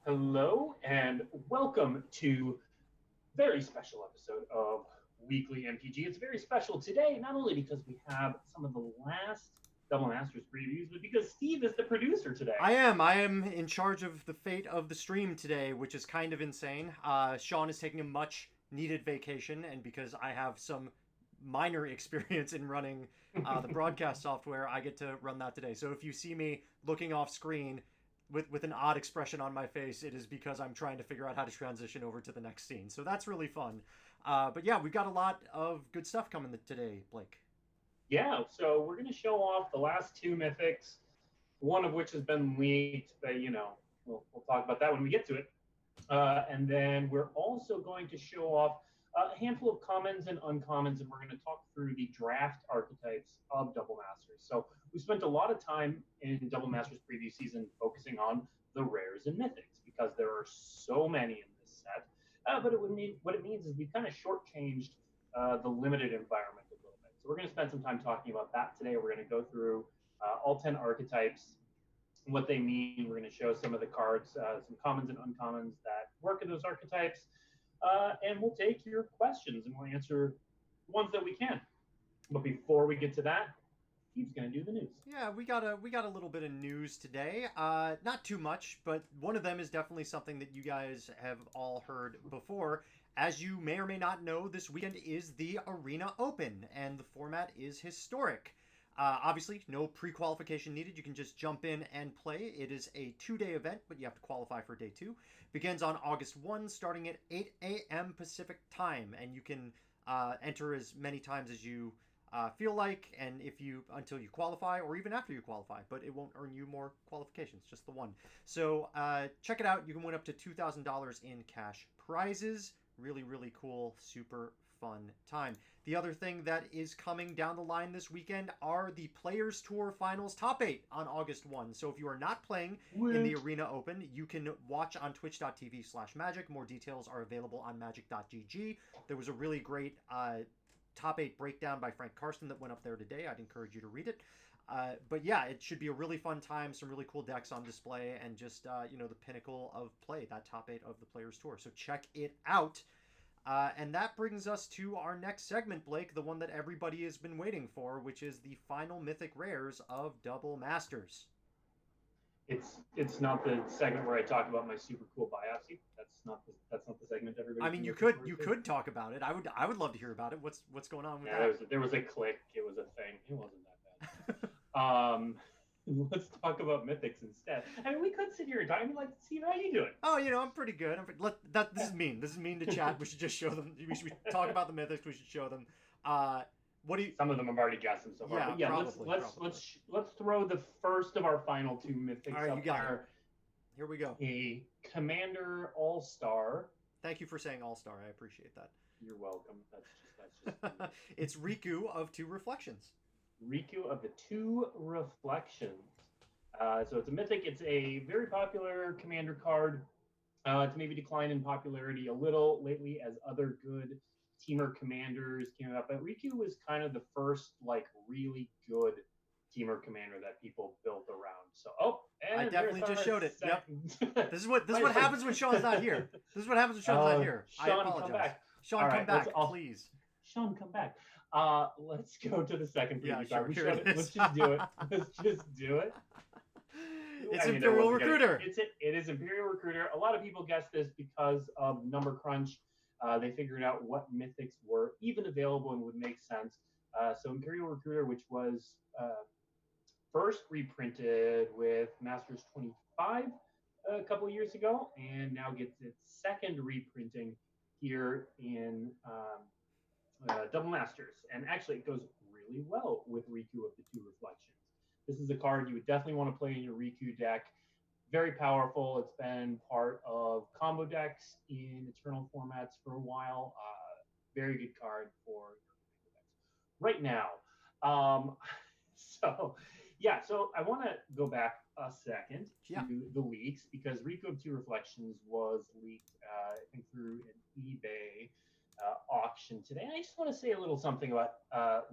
Hello and welcome to a very special episode of Weekly MTG. It's very special today, not only because we have some of the last Double Masters previews, but because Steve is the producer today. I am in charge of the fate of the stream today, which is kind of insane. Sean is taking a much needed vacation, and because I have some minor experience in running the broadcast software, I get to run that today. So if you see me looking off screen with an odd expression on my face, it is because I'm trying to figure out how to transition over to the next scene. So that's really fun. But yeah, we've got a lot of good stuff coming today, Blake. Yeah, so we're going to show off the last two mythics, one of which has been leaked, but we'll talk about that when we get to it. And then we're also going to show off a handful of commons and uncommons, and we're going to talk through the draft archetypes of Double Masters. So we spent a lot of time in Double Masters preview season focusing on the rares and mythics because there are so many in this set. But what it means is we kind of shortchanged the limited environment a little bit. So we're going to spend some time talking about that today. We're going to go through all 10 archetypes, what they mean. We're going to show some of the cards, some commons and uncommons that work in those archetypes, and we'll take your questions and we'll answer the ones that we can. But before we get to that, Steve's going to do the news. Yeah, we got a little bit of news today. Not too much, but one of them is definitely something that you guys have all heard before. As you may or may not know, this weekend is the Arena Open, and the format is historic. Obviously, no pre-qualification needed. You can just jump in and play. It is a 2-day event, but you have to qualify for day 2. Begins on August 1, starting at 8 a.m. Pacific time, and you can enter as many times as you feel like, and if you until you qualify, or even after you qualify, but it won't earn you more qualifications, just the one. So check it out. You can win up to $2,000 in cash prizes. Really, really cool, super fun time. The other thing that is coming down the line this weekend are the Players Tour Finals Top 8 on August 1. So if you are not playing in the Arena Open, you can watch on twitch.tv/magic. More details are available on magic.gg. There was a really great top 8 breakdown by Frank Karsten that went up there today. I'd encourage you to read it. But yeah, it should be a really fun time. Some really cool decks on display, and just the pinnacle of play, that top 8 of the Players Tour. So check it out. And that brings us to our next segment, Blake, the one that everybody has been waiting for, which is the final mythic rares of Double Masters. It's not the segment where I talk about my super cool biopsy. That's not the segment everybody. I mean, you could talk about it. I would love to hear about it. What's going on with that? There was a click. It was a thing. It wasn't that bad. Let's talk about mythics instead. I mean, we could sit here and talk. I mean, like, Steve, how you doing? Oh, I'm pretty good. This is mean. This is mean to chat. We should just show them. We should talk about the mythics. We should show them. What do you? Some of them have already guessed them so far. Yeah, but yeah. Probably. Let's throw the first of our final two mythics All right, up there. Here we go. A Commander All Star. Thank you for saying All Star. I appreciate that. You're welcome. That's just. It's Riku of Two Reflections. Riku of the Two Reflections. So it's a mythic. It's a very popular commander card. It's maybe declined in popularity a little lately as other good teamer commanders came out. But Riku was kind of the first really good teamer commander that people built around. So I definitely just showed it. Yep. This is what happens when Sean's not here. This is what happens when Sean's not here. Sean, I apologize. Come back. Sean, come back, please. Sean, come back. Let's go to the second preview card. Let's just do it. Let's just do it. It's Imperial Recruiter. It is Imperial Recruiter. A lot of people guessed this because of number crunch. They figured out what mythics were even available and would make sense. So Imperial Recruiter, which was first reprinted with Masters 25 a couple of years ago, and now gets its second reprinting here in Double Masters. And actually, it goes really well with Riku of the Two Reflections. This is a card you would definitely want to play in your Riku deck. Very powerful. It's been part of combo decks in Eternal formats for a while. Very good card for your Riku decks. Right now, so I want to go back a second to the leaks, because Riku of Two Reflections was leaked, I think, through an eBay auction today. And I just want to say a little something about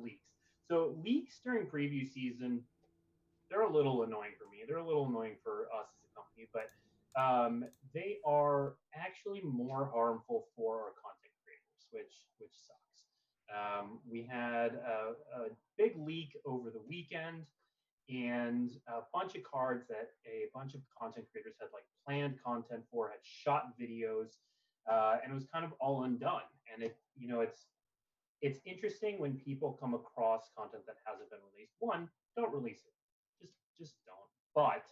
leaks. So leaks during preview season, they're a little annoying for me. They're a little annoying for us as a company, but they are actually more harmful for our content creators, which sucks. We had a big leak over the weekend, and a bunch of cards that a bunch of content creators had like planned content for, had shot videos, and it was kind of all undone. And it's interesting when people come across content that hasn't been released. One, don't release it. Just don't. But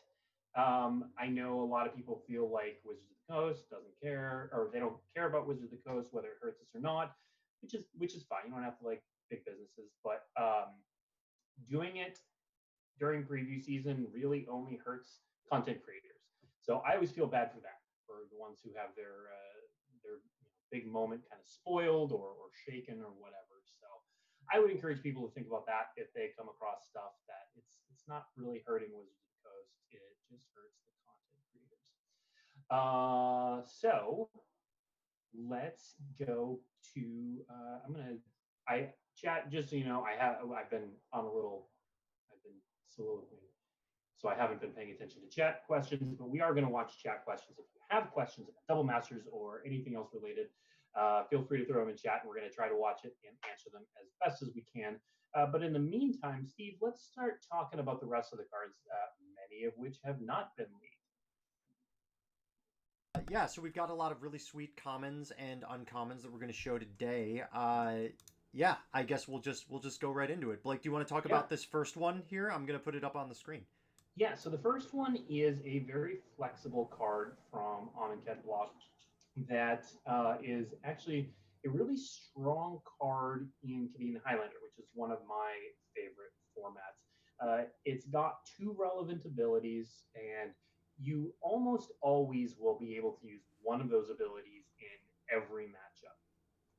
I know a lot of people feel like Wizards of the Coast doesn't care, or they don't care about Wizards of the Coast, whether it hurts us or not, which is fine. You don't have to like big businesses, but doing it during preview season really only hurts content creators. So I always feel bad for that, for the ones who have their big moment kind of spoiled or shaken or whatever. So I would encourage people to think about that if they come across stuff that it's not really hurting Wizards of the Coast. It just hurts the content creators. So let's go to I'm gonna I chat just so you know I've been on a little I've been soliloquying, so I haven't been paying attention to chat questions, but we are going to watch chat questions. If you have questions about Double Masters or anything else related, feel free to throw them in chat, and we're going to try to watch it and answer them as best as we can. But in the meantime, Steve, let's start talking about the rest of the cards, many of which have not been leaked. Yeah, so we've got a lot of really sweet commons and uncommons that we're going to show today. Yeah, I guess we'll just go right into it. Blake, do you want to talk about this first one here? I'm going to put it up on the screen. Yeah, so the first one is a very flexible card from Amonkhet Block that is actually a really strong card in Canadian Highlander, which is one of my favorite formats. It's got two relevant abilities, and you almost always will be able to use one of those abilities in every matchup.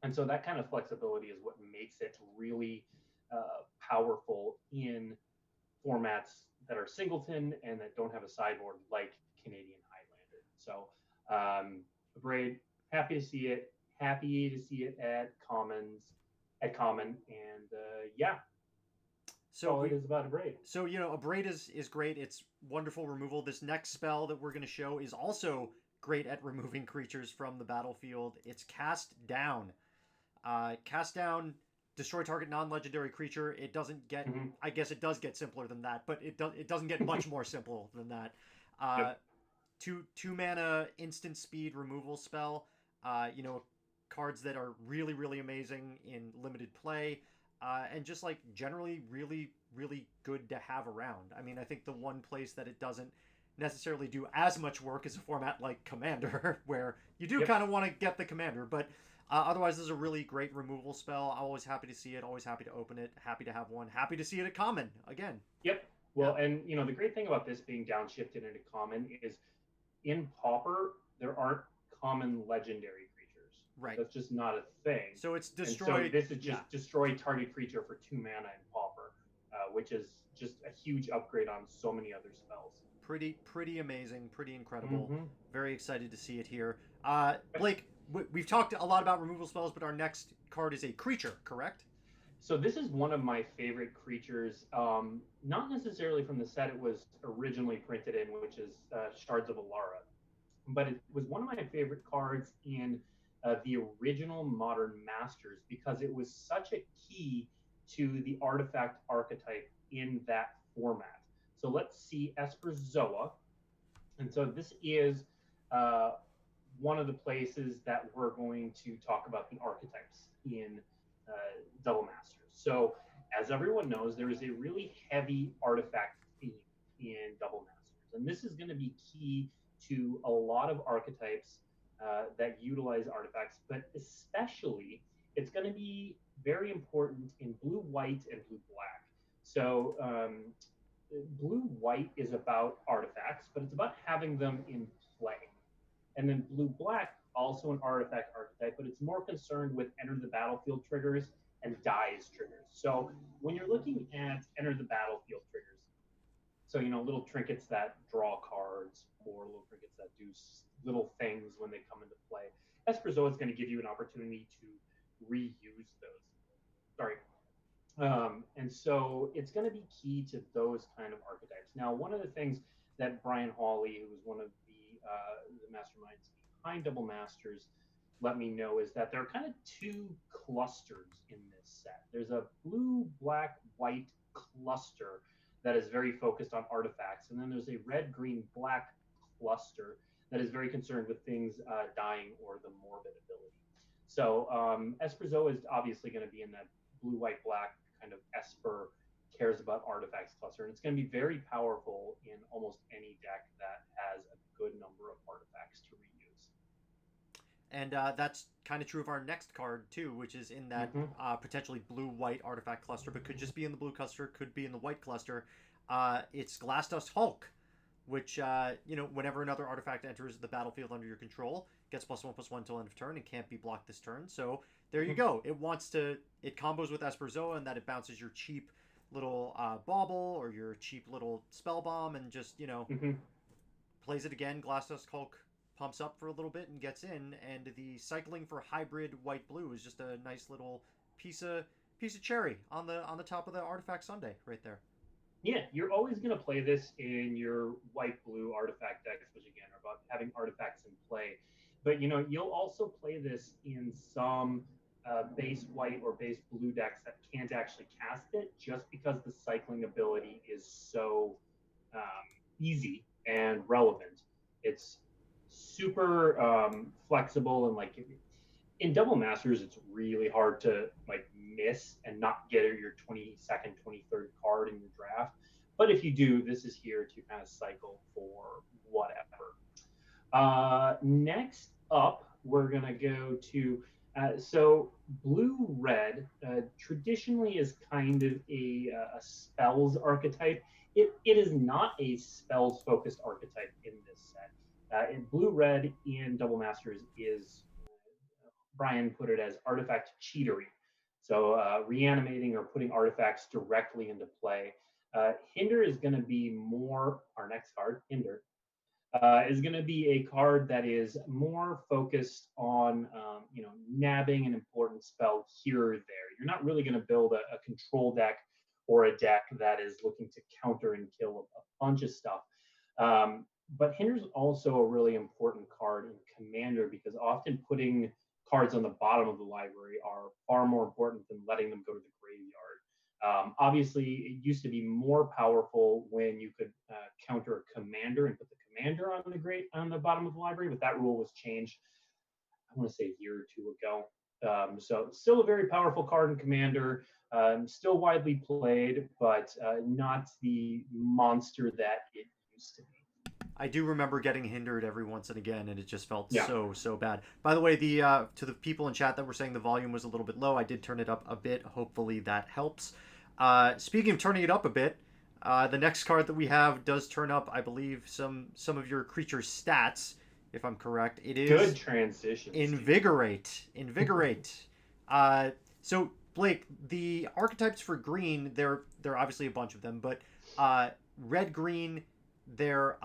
And so that kind of flexibility is what makes it really powerful in formats that are singleton and that don't have a sideboard like Canadian Highlander. So, Braid, happy to see it. Happy to see it at common, and yeah. So it is about a Braid. So a Braid is great. It's wonderful removal. This next spell that we're going to show is also great at removing creatures from the battlefield. It's Cast Down. Cast Down, destroy target non-legendary creature. It doesn't get. I guess it does get simpler than that, but it doesn't get much more simple than that. Yep. Two mana instant speed removal spell. Cards that are really, really amazing in limited play, and just like generally really, really good to have around. I mean, I think the one place that it doesn't necessarily do as much work is a format like Commander, where you do kind of want to get the Commander, but otherwise this is a really great removal spell. I'm always happy to see it, always happy to open it, happy to have one, happy to see it at common again. Yep. Well, and the great thing about this being downshifted into common is in Pauper there aren't common legendary creatures. Right. That's just not a thing. So it's destroy. So this is just destroy target creature for 2 mana in Pauper, which is just a huge upgrade on so many other spells. Pretty amazing, pretty incredible. Very excited to see it here. Blake, we've talked a lot about removal spells, but our next card is a creature, correct? So this is one of my favorite creatures, not necessarily from the set it was originally printed in, which is Shards of Alara, but it was one of my favorite cards in the original Modern Masters because it was such a key to the artifact archetype in that format. So let's see Esper Zoa. And so this is one of the places that we're going to talk about the archetypes in Double Masters. So as everyone knows, there is a really heavy artifact theme in Double Masters. And this is going to be key to a lot of archetypes that utilize artifacts, but especially it's going to be very important in blue-white and blue-black. So blue-white is about artifacts, but it's about having them in play. And then blue-black, also an artifact archetype, but it's more concerned with enter the battlefield triggers and dies triggers. So when you're looking at enter the battlefield triggers, so little trinkets that draw cards or little trinkets that do little things when they come into play, Esper Zoa is going to give you an opportunity to reuse those. Sorry. And so it's going to be key to those kind of archetypes. Now, one of the things that Brian Hawley, who was one of the the masterminds behind Double Masters let me know is that there are kind of two clusters in this set. There's a blue, black, white cluster that is very focused on artifacts, and then there's a red, green, black cluster that is very concerned with things dying or the morbid ability. So Esperzo is obviously going to be in that blue, white, black kind of Esper cares about artifacts cluster, and it's going to be very powerful in almost any deck that has a good number of artifacts to reuse. And that's kind of true of our next card too, which is in that potentially blue-white artifact cluster, but could just be in the blue cluster, could be in the white cluster. It's Glassdust Hulk, which whenever another artifact enters the battlefield under your control, gets +1/+1 until end of turn and can't be blocked this turn. So there you go. It combos with Esperzoa, and that it bounces your cheap little bauble or your cheap little spell bomb, and just plays it again. Glassdust Hulk pumps up for a little bit and gets in, and the cycling for hybrid white blue is just a nice little piece of cherry on the top of the artifact sundae right there. Yeah, you're always going to play this in your white blue artifact decks, which again are about having artifacts in play. But you'll also play this in some base white or base blue decks that can't actually cast it, just because the cycling ability is so easy and relevant. It's super flexible, and like in Double Masters, it's really hard to like miss and not get your 22nd, 23rd card in your draft. But if you do, this is here to kind of cycle for whatever. Next up, we're going to go to so blue-red traditionally is kind of a spells archetype. It is not a spells-focused archetype in this set. In blue-red in Double Masters is, Brian put it as artifact cheatery. So reanimating or putting artifacts directly into play. Hinder is going to be more, our next card, Hinder, is going to be a card that is more focused on, nabbing an important spell here or there. You're not really going to build a control deck or a deck that is looking to counter and kill a bunch of stuff. But Hinder's also a really important card in Commander, because often putting cards on the bottom of the library are far more important than letting them go to the graveyard. Obviously, it used to be more powerful when you could counter a commander and put the commander on the bottom of the library, but that rule was changed, I want to say a year or two ago. So still a very powerful card in Commander, still widely played, but not the monster that it used to be. I do remember getting hindered every once and again, and it just felt so bad. By the way, to the people in chat that were saying the volume was a little bit low, I did turn it up a bit. Hopefully that helps. Speaking of turning it up a bit, the next card that we have does turn up, I believe, some of your creature's stats, if I'm correct. It is good transition. Invigorate. So Blake, the archetypes for green, there are obviously a bunch of them, but red green, their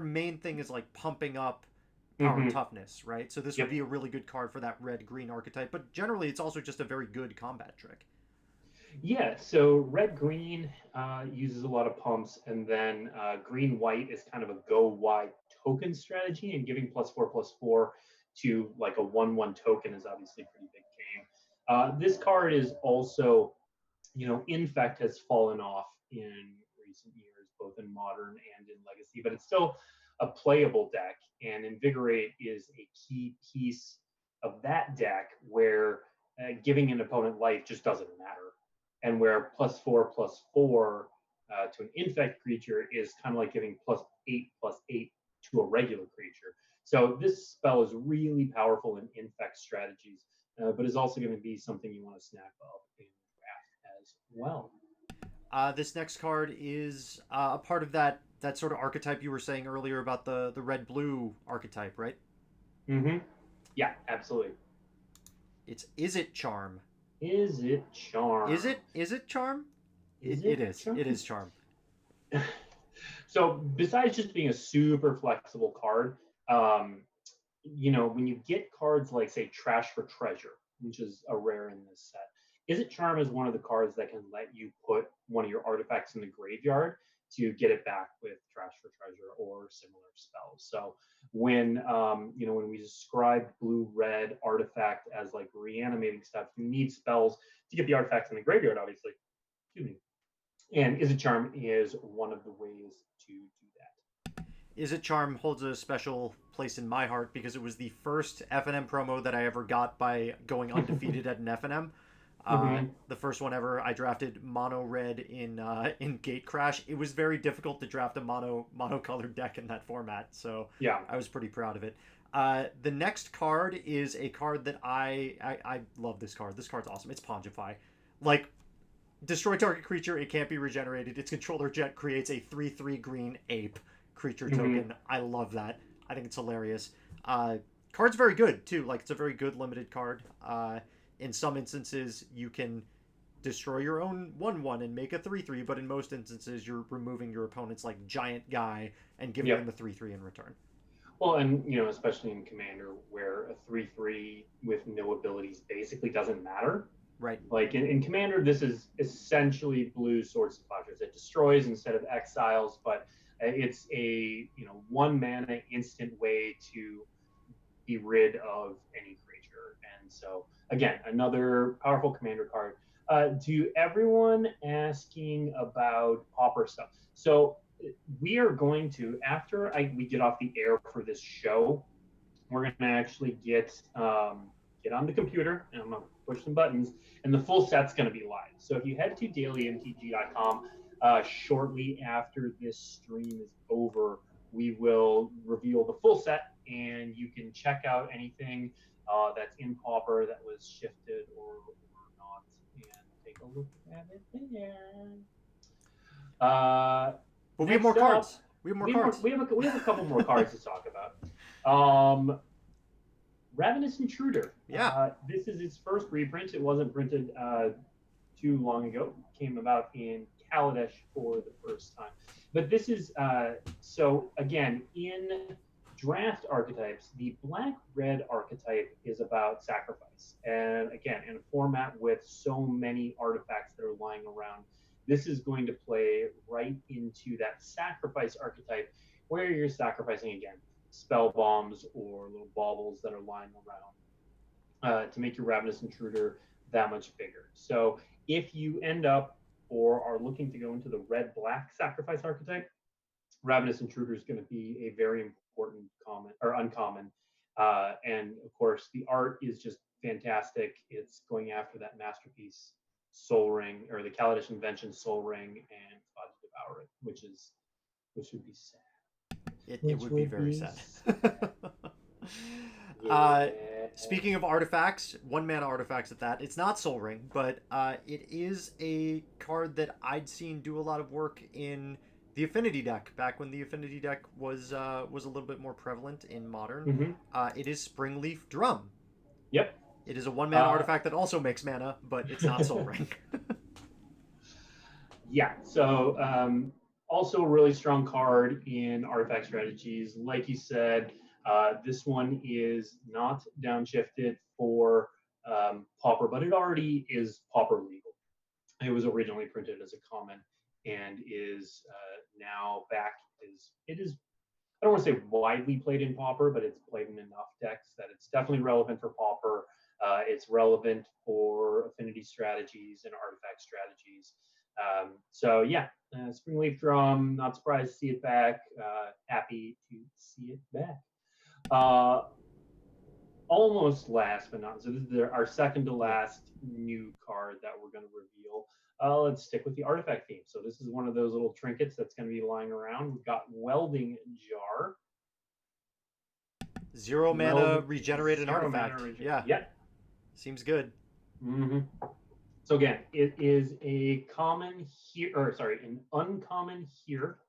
main thing is like pumping up power and toughness, right? So this would be a really good card for that red green archetype, but generally it's also just a very good combat trick. Yeah, so red green uses a lot of pumps, and then green white is kind of a go wide token strategy, and giving +4/+4 to like a 1/1 token is obviously a pretty big game. This card is also, Infect has fallen off in recent years, both in Modern and in Legacy, but it's still a playable deck, and Invigorate is a key piece of that deck where giving an opponent life just doesn't matter, and where +4/+4 to an infect creature is kind of like giving +8/+8 to a regular creature. So this spell is really powerful in infect strategies, but is also going to be something you want to snap up in draft as well. This next card is a part of that sort of archetype you were saying earlier about the red-blue archetype, right? Mm-hmm. Yeah, absolutely. It's Izzet Charm. Izzet Charm? Is it Charm? It is. Charm? It is Charm. So besides just being a super flexible card, when you get cards like, say, Trash for Treasure, which is a rare in this set, Izzet Charm is one of the cards that can let you put one of your artifacts in the graveyard to get it back with Trash for Treasure or similar spells. So when when we described blue-red artifact as like reanimating stuff, you need spells to get the artifacts in the graveyard, obviously. Excuse me. And Is a Charm is one of the ways to do that. Is It Charm holds a special place in my heart because it was the first FNM promo that I ever got by going undefeated at an FNM. The first one ever. I drafted mono red in Gate Crash. It was very difficult to draft a mono colored deck in that format, so yeah, I was pretty proud of it. The next card is a card that I love. This card. This card's awesome. It's Pongify. Like, destroy target creature. It can't be regenerated. Its controller jet creates a 3/3 green ape creature token. I love that. I think it's hilarious. Card's very good too. Like, it's a very good limited card. In some instances, you can destroy your own 1/1 and make a 3/3, but in most instances, you're removing your opponent's like giant guy and giving them the 3/3 in return. Well, and especially in Commander, where a 3/3 with no abilities basically doesn't matter. Right. Like in Commander, this is essentially blue Swords to Plowshares. It destroys instead of exiles, but it's a 1 mana instant way to be rid of any creature. And so again, another powerful Commander card. To everyone asking about Pauper stuff, so we are going to, after we get off the air for this show, we're going to actually get on the computer, and I'm going to push some buttons, and the full set's going to be live. So if you head to dailymtg.com shortly after this stream is over, we will reveal the full set, and you can check out anything that's in Pauper that was shifted or not, and take a look at it there. But we have more cards. We have more cards. We have a couple more cards to talk about. Ravenous Intruder. Yeah. This is its first reprint. It wasn't printed too long ago. It came about in Kaladesh for the first time. But this is, so again, in draft archetypes, the black-red archetype is about sacrifice. And again, in a format with so many artifacts that are lying around, this is going to play right into that sacrifice archetype where you're sacrificing, again, spell bombs or little baubles that are lying around to make your Ravenous Intruder that much bigger. So if you end up or are looking to go into the red-black sacrifice archetype, Ravenous Intruder is going to be a very important common or uncommon. And of course, the art is just fantastic. It's going after that masterpiece Soul Ring, or the Kaladesh Invention Soul Ring, and Cloud to Devour It, which would be sad. It would be very sad. Speaking of artifacts, 1-mana artifacts at that, it's not Soul Ring, but it is a card that I'd seen do a lot of work in the Affinity deck back when the Affinity deck was a little bit more prevalent in Modern. It is Springleaf Drum. Yep. It is a 1-mana artifact that also makes mana, but it's not Soul Ring. Yeah. So also a really strong card in artifact strategies. Like you said, this one is not downshifted for Pauper, but it already is Pauper legal. It was originally printed as a common and is now back. It is, I don't want to say widely played in Pauper, but it's played in enough decks that it's definitely relevant for Pauper. It's relevant for affinity strategies and artifact strategies. So yeah, Springleaf Drum, not surprised to see it back. Happy to see it back. Almost last but not, so this is our second to last new card that we're going to reveal. Let's stick with the artifact theme. So this is one of those little trinkets that's going to be lying around. We've got Welding Jar. 0 mana regenerated artifact. Yeah. Seems good. So again, it is a common here, or sorry, an uncommon here,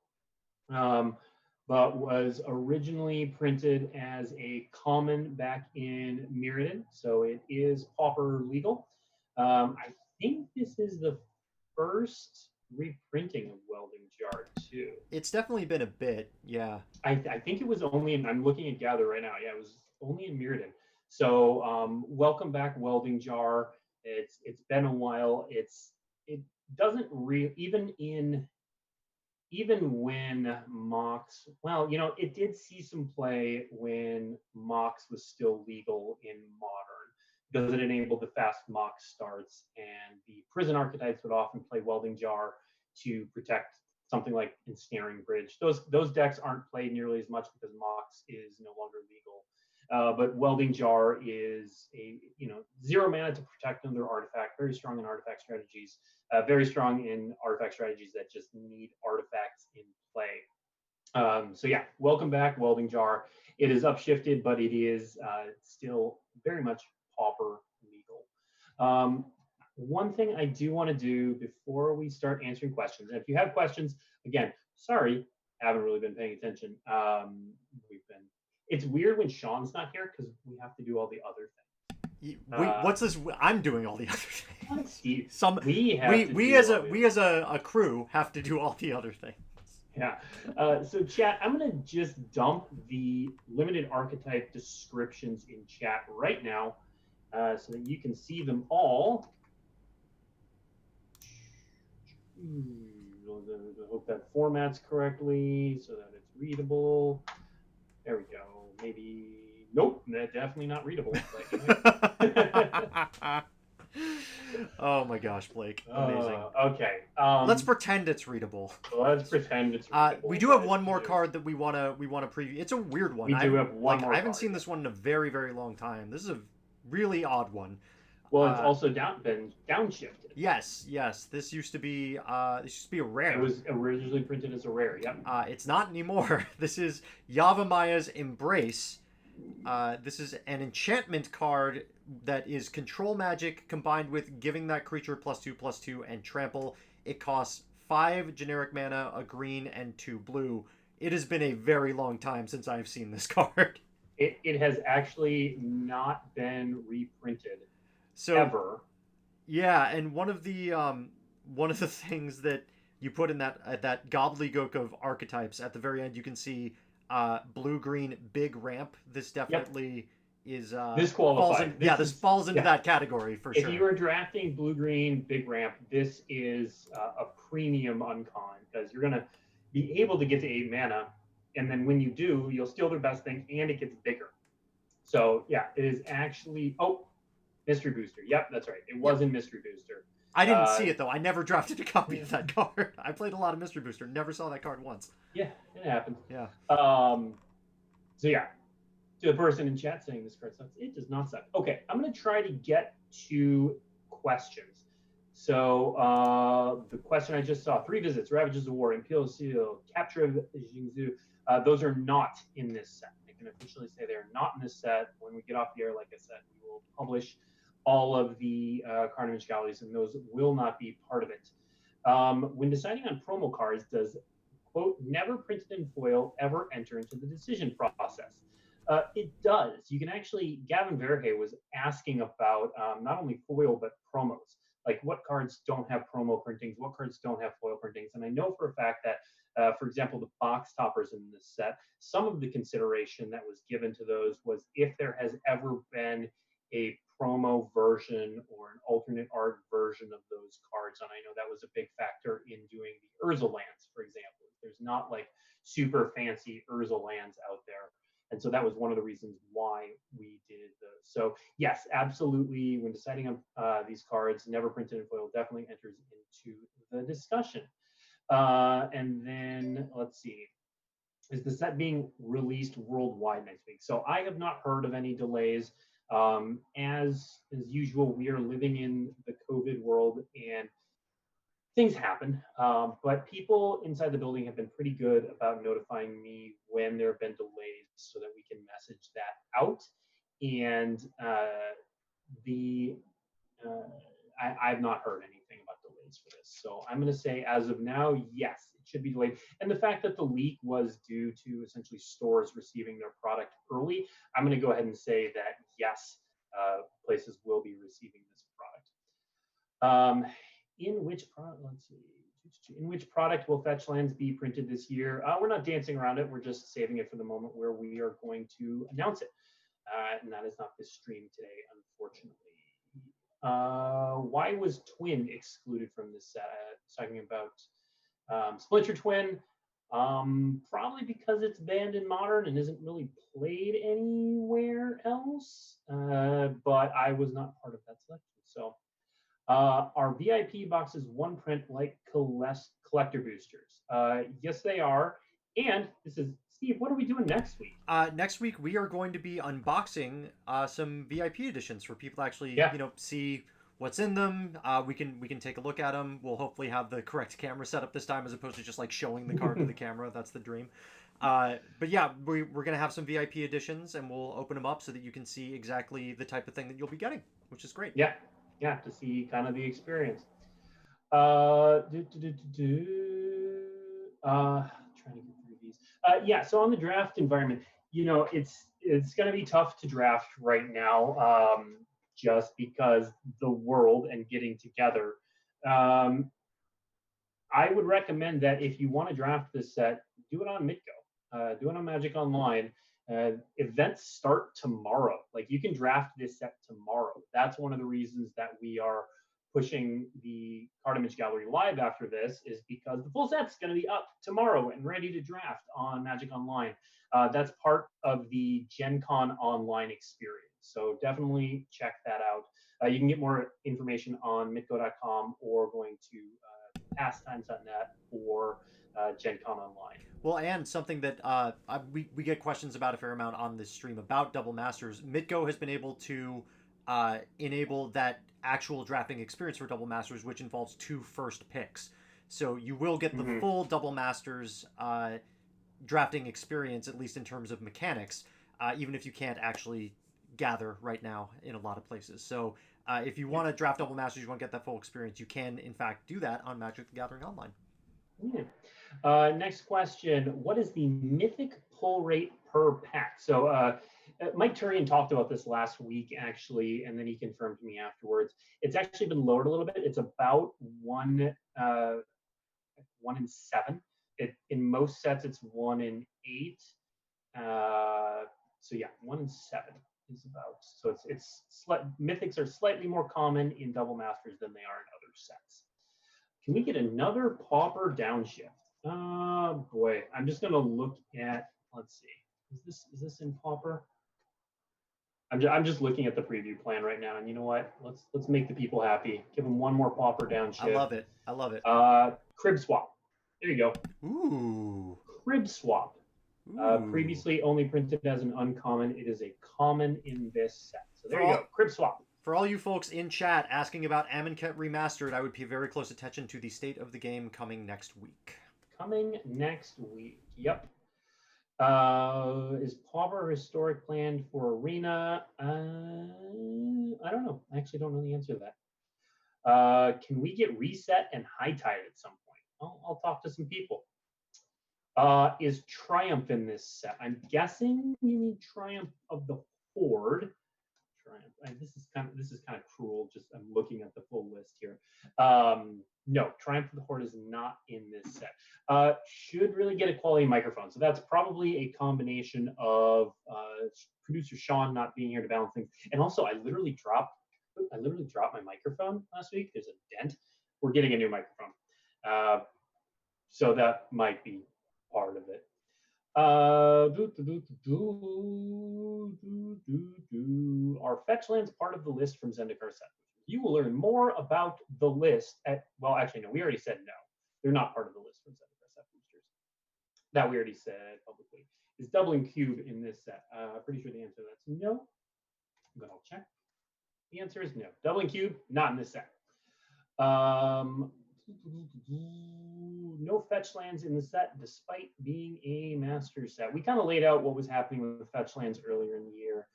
but was originally printed as a common back in Mirrodin. So it is Pauper legal. I think this is the first reprinting of Welding Jar too. It's definitely been a bit, yeah. I think it was only in, I'm looking at Gather right now. Yeah, it was only in Mirrodin. So welcome back, Welding Jar. It's been a while. It doesn't even in even when Mox, well, it did see some play when Mox was still legal in Modern because it enabled the fast Mox starts, and the prison archetypes would often play Welding Jar to protect something like Ensnaring Bridge. Those decks aren't played nearly as much because Mox is no longer legal. But Welding Jar is a 0 mana to protect another artifact, very strong in artifact strategies, very strong in artifact strategies that just need artifacts in play. So yeah, welcome back, Welding Jar. It is upshifted, but it is still very much pauper legal. One thing I do want to do before we start answering questions, and if you have questions, again, sorry, haven't really been paying attention. It's weird when Sean's not here because we have to do all the other things. What's this? I'm doing all the other things. Steve, we as a crew have to do all the other things. Yeah. So chat, I'm going to just dump the limited archetype descriptions in chat right now so that you can see them all. I hope that formats correctly so that it's readable. There we go. Maybe, nope, definitely not readable. Oh my gosh, Blake. Amazing. Okay. Let's pretend it's readable. Let's pretend it's readable. We do have one more card that we want to preview. It's a weird one. We do have one more I haven't seen this one in a very, very long time. This is a really odd one. Well, it's also been downshifted. Yes. This used to be a rare. It was originally printed as a rare. Yep. It's not anymore. This is Yavimaya Embrace. This is an enchantment card that is control magic combined with giving that creature +2/+2 and trample. It costs 5 generic mana, a green, and 2 blue. It has been a very long time since I've seen this card. It has actually not been reprinted ever. Yeah, and one of the things that you put in that gobbledygook of archetypes at the very end, you can see blue-green big ramp. This definitely is this qualifies. This falls into that category for sure. If you are drafting blue-green big ramp, this is a premium uncommon because you're gonna be able to get to 8 mana, and then when you do, you'll steal their best thing, and it gets bigger. So yeah, it is actually Mystery Booster. Yep, that's right. It was in Mystery Booster. I didn't see it though. I never drafted a copy of that card. I played a lot of Mystery Booster. Never saw that card once. Yeah, it happens. Yeah. So yeah, to the person in chat saying this card sucks, it does not suck. Okay, I'm gonna try to get to questions. So the question I just saw: 3 visits, Ravages of War, Imperial Seal, Capture of Jingzhou. Those are not in this set. I can officially say they are not in this set. When we get off the air, like I said, we will publish all of the Carnage galleries, and those will not be part of it. When deciding on promo cards, does, quote, never printed in foil ever enter into the decision process? It does. You can actually, Gavin Verhey was asking about not only foil, but promos. Like what cards don't have promo printings, what cards don't have foil printings. And I know for a fact that, for example, the box toppers in this set, some of the consideration that was given to those was if there has ever been a promo version or an alternate art version of those cards. And I know that was a big factor in doing the Urza lands, for example. There's not like super fancy Urza lands out there. And so that was one of the reasons why we did those. So yes, absolutely. When deciding on these cards, never printed in foil definitely enters into the discussion. And then let's see. Is the set being released worldwide next week? So I have not heard of any delays. As usual, we are living in the COVID world and things happen. But people inside the building have been pretty good about notifying me when there have been delays so that we can message that out. And I've not heard anything about delays for this. So I'm going to say as of now, yes, it should be delayed. And the fact that the leak was due to essentially stores receiving their product early, I'm going to go ahead and say that yes, places will be receiving this product. In which product? Let's see. In which product will Fetch Lands be printed this year? We're not dancing around it. We're just saving it for the moment where we are going to announce it. And that is not this stream today, unfortunately. Why was Twin excluded from this set? Talking about Splinter Twin, probably because it's banned in Modern and isn't really played anywhere else. But I was not part of that selection. So are VIP boxes one print like collector boosters? Yes, they are. And this is Steve. What are we doing next week? Next week we are going to be unboxing some VIP editions for people to actually, Yeah. see what's in them. We can take a look at them. We'll hopefully have the correct camera set up this time, as opposed to just like showing the card to the camera. That's the dream. But yeah, we're gonna have some VIP editions, and we'll open them up so that you can see exactly the type of thing that you'll be getting, which is great. Yeah. Yeah. To see kind of the experience. Trying to get through these. Yeah, so on the draft environment, it's going to be tough to draft right now, just because the world and getting together. Um, I would recommend that if you want to draft this set, do it on Midgo, do it on Magic Online. Events start tomorrow. Like you can draft this set tomorrow. That's one of the reasons that we are pushing the card image gallery live after this, is because the full set's going to be up tomorrow and ready to draft on Magic Online. That's part of the Gen Con online experience. So definitely check that out. You can get more information on mitgo.com or going to pastimes.net or Gen Con Online. Well, and something that we get questions about a fair amount on this stream about Double Masters. Midgo has been able to enable that actual drafting experience for Double Masters, which involves 2 first picks. So you will get the full Double Masters drafting experience, at least in terms of mechanics, even if you can't actually gather right now in a lot of places. So if you want to draft Double Masters, you want to get that full experience, you can, in fact, do that on Magic the Gathering Online. Yeah. Next question. What is the mythic pull rate per pack? So Mike Turian talked about this last week, actually, and then he confirmed to me afterwards. It's actually been lowered a little bit. It's about 1 in 7. In most sets, it's 1 in 8. So yeah, 1 in 7 is about. So mythics are slightly more common in Double Masters than they are in other sets. Can we get another Pauper downshift? Oh boy, I'm just gonna look at. Let's see. Is this in Pauper? I'm just looking at the preview plan right now, and you know what? Let's make the people happy. Give them one more Pauper downshift. I love it. I love it. Crib swap. There you go. Ooh. Crib swap. Previously only printed as an uncommon. It is a common in this set. So there you go. Crib swap. For all you folks in chat asking about Amonkhet Remastered, I would pay very close attention to the state of the game coming next week. Coming next week. Yep. Is Pauper Historic planned for Arena? I don't know. I actually don't know the answer to that. Can we get reset and high tide at some point? I'll talk to some people. Is Triumph in this set? I'm guessing you mean Triumph of the Horde. Triumph. This is kind of cruel. Just I'm looking at the full list here. No, Triumph of the Horde is not in this set. Should really get a quality microphone. So that's probably a combination of producer Sean not being here to balance things, and also I literally dropped my microphone last week. There's a dent. We're getting a new microphone, so that might be part of it. Are fetch lands part of the list from Zendikar set? You will learn more about the list actually, no, we already said no. They're not part of the list from Zendikar set boosters. That we already said publicly. Is Doubling Cube in this set? Pretty sure the answer to that's no, but I'll check. The answer is no. Doubling Cube, not in this set. No fetch lands in the set, despite being a master set. We kind of laid out what was happening with the fetch lands earlier in the year,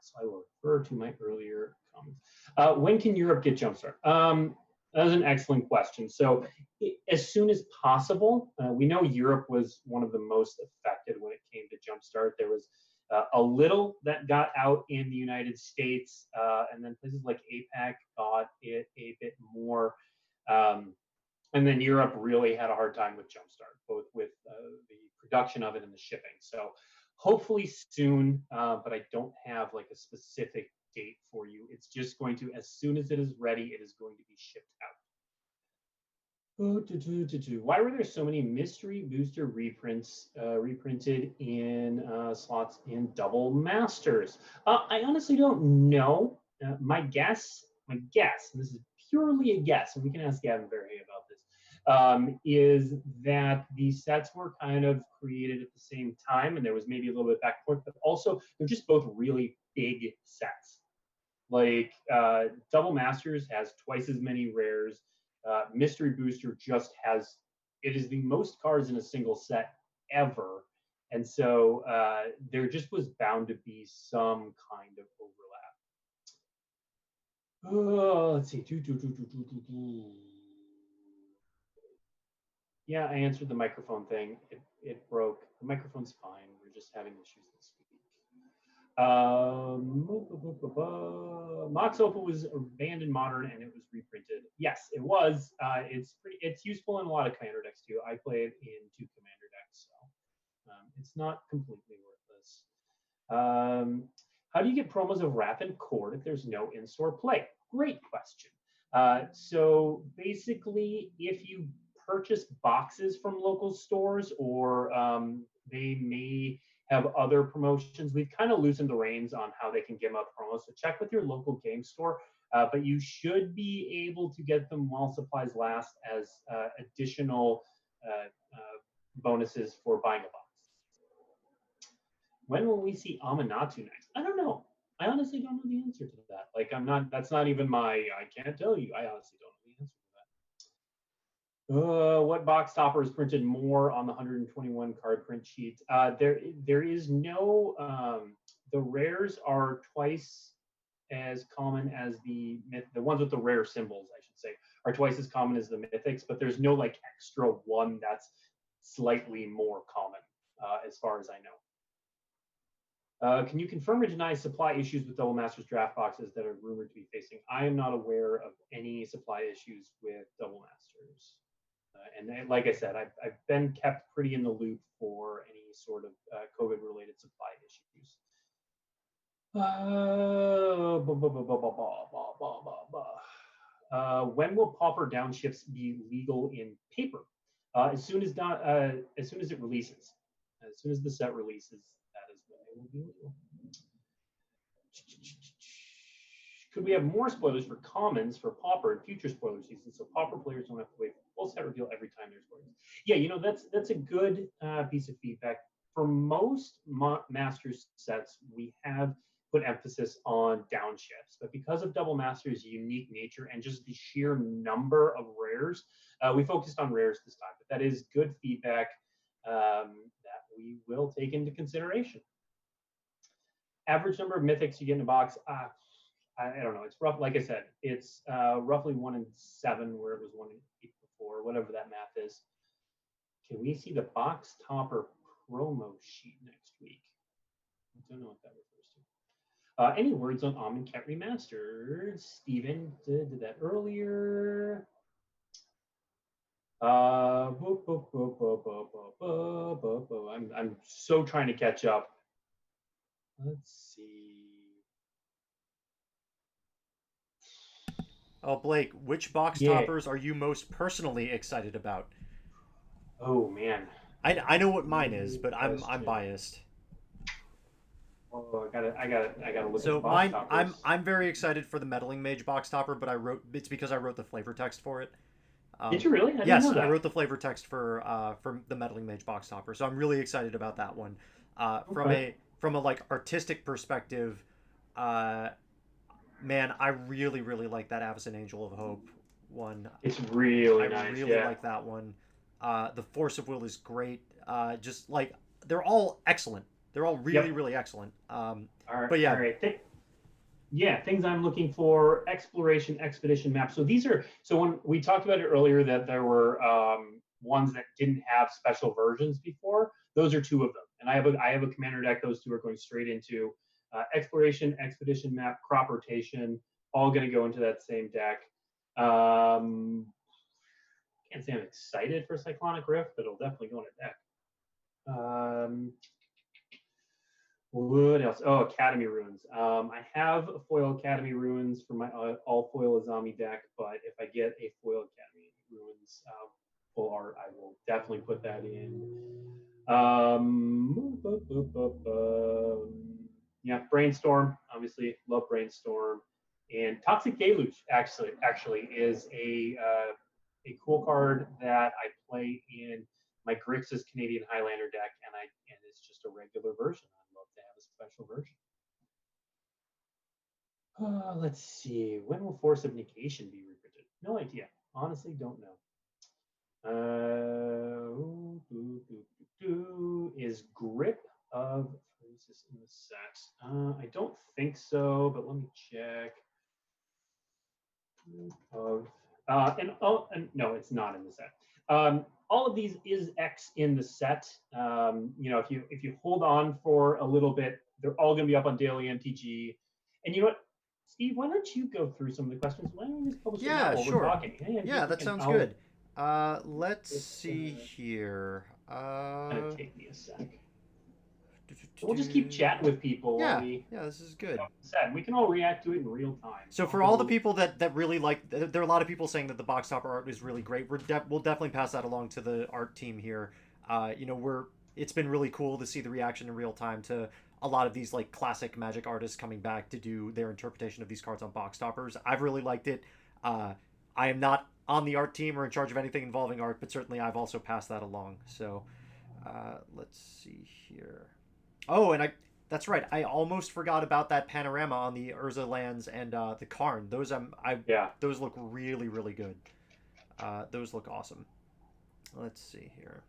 so I will refer to my earlier comments. When can Europe get Jumpstart? That was an excellent question. So as soon as possible. We know Europe was one of the most affected when it came to Jumpstart. There was a little that got out in the United States, and then places like APAC got it a bit more. And then Europe really had a hard time with Jumpstart, both with the production of it and the shipping. So hopefully soon, but I don't have like a specific date for you. It's just going to, as soon as it is ready, it is going to be shipped out. Why were there so many mystery booster reprints reprinted in slots in Double Masters? I honestly don't know. My guess, and this is purely a guess, and we can ask Gavin Verhey about this, is that these sets were kind of created at the same time, and there was maybe a little bit back and forth, but also they're just both really big sets. Like Double Masters has twice as many rares. Mystery Booster just has, it is the most cards in a single set ever. And so there just was bound to be some kind of overlap. Let's see. Yeah, I answered the microphone thing. It broke. The microphone's fine. We're just having issues this week. Mox Opal was banned in Modern and it was reprinted. Yes, it was. It's useful in a lot of commander decks too. I play it in 2 commander decks, so it's not completely worthless. How do you get promos of Wrath and Cord if there's no in-store play? Great question. So basically, if you purchase boxes from local stores, or they may have other promotions. We've kind of loosened the reins on how they can give out promos. So check with your local game store, but you should be able to get them while supplies last as additional bonuses for buying a box. When will we see Amanatu next? I don't know. I honestly don't know the answer to that. Like, that's not even my, I can't tell you. I honestly don't know the answer to that. What box topper is printed more on the 121 card print sheet? There is no, the rares are twice as common as the ones with the rare symbols, I should say, are twice as common as the mythics, but there's no like extra one that's slightly more common, as far as I know. Can you confirm or deny supply issues with Double Masters draft boxes that are rumored to be facing? I am not aware of any supply issues with Double Masters. And like I said, I've been kept pretty in the loop for any sort of COVID-related supply issues. When will pauper downshifts be legal in paper? As soon as it releases. As soon as the set releases, that is when they will be legal. Could we have more spoilers for commons for pauper in future spoiler seasons, so pauper players don't have to wait for full set reveal every time there's spoilers? Yeah, that's a good piece of feedback. For most Masters sets, we have put emphasis on downshifts, but because of Double Masters' unique nature and just the sheer number of rares, we focused on rares this time. But that is good feedback that we will take into consideration. Average number of mythics you get in a box, I don't know. It's rough. Like I said, it's roughly 1 in 7, where it was 1 in 8 before, whatever that math is. Can we see the box topper promo sheet next week? I don't know what that refers to. Any words on Amonkhet Remastered? Steven did that earlier. I'm so trying to catch up. Let's see. Oh, Blake, which box toppers are you most personally excited about? Oh man, I know what mine is, but I'm biased. Oh, I gotta look So at the box mine, toppers. I'm very excited for the Meddling Mage box topper, but it's because I wrote the flavor text for it. Did you really? I didn't Yes, know that. I wrote the flavor text for the Meddling Mage box topper, so I'm really excited about that one. Okay. From a like artistic perspective, man, I really like that Avacyn Angel of Hope one. It's really I nice. really Yeah. like that one. The Force of Will is great. Just like they're all excellent. They're all really excellent. All right. But yeah, All right. Yeah, things I'm looking for: exploration, expedition maps. So these are, so when we talked about it earlier that there were ones that didn't have special versions before. Those are 2 of them, and I have a commander deck. Those 2 are going straight into exploration, expedition map, crop rotation. All going to go into that same deck. Can't say I'm excited for Cyclonic Rift, but it'll definitely go in a deck. What else? Oh, Academy Runes. I have a foil Academy Runes for my all foil Azami deck, but if I get a foil Academy Runes full art, I will definitely put that in. Yeah, Brainstorm. Obviously, love Brainstorm, and Toxic Deluge. Actually, is a cool card that I play in my Grixis Canadian Highlander deck, and it's just a regular version. I'd love to have a special version. Let's see. When will Force of Negation be reprinted? No idea. Honestly, don't know. Is Grip of Freezes in the set? I don't think so, but let me check. Of and no, it's not in the set. All of these is X in the set. If you hold on for a little bit, they're all going to be up on daily MTG. And you know what, Steve? Why don't you go through some of the questions? Why don't you just publish it now while sure. we're talking? Yeah, that sounds good. Let's see here. Gonna take me a sec. We'll just keep chatting with people. Yeah, while this is good. We can all react to it in real time. So for all the people that really like, there are a lot of people saying that the box topper art is really great. We'll definitely pass that along to the art team here. It's been really cool to see the reaction in real time to a lot of these like classic Magic artists coming back to do their interpretation of these cards on box toppers. I've really liked it. I am not on the art team or in charge of anything involving art, but certainly I've also passed that along. So let's see here. Oh, and that's right. I almost forgot about that panorama on the Urza lands and the Karn. Those those look really, really good. Those look awesome. Let's see here.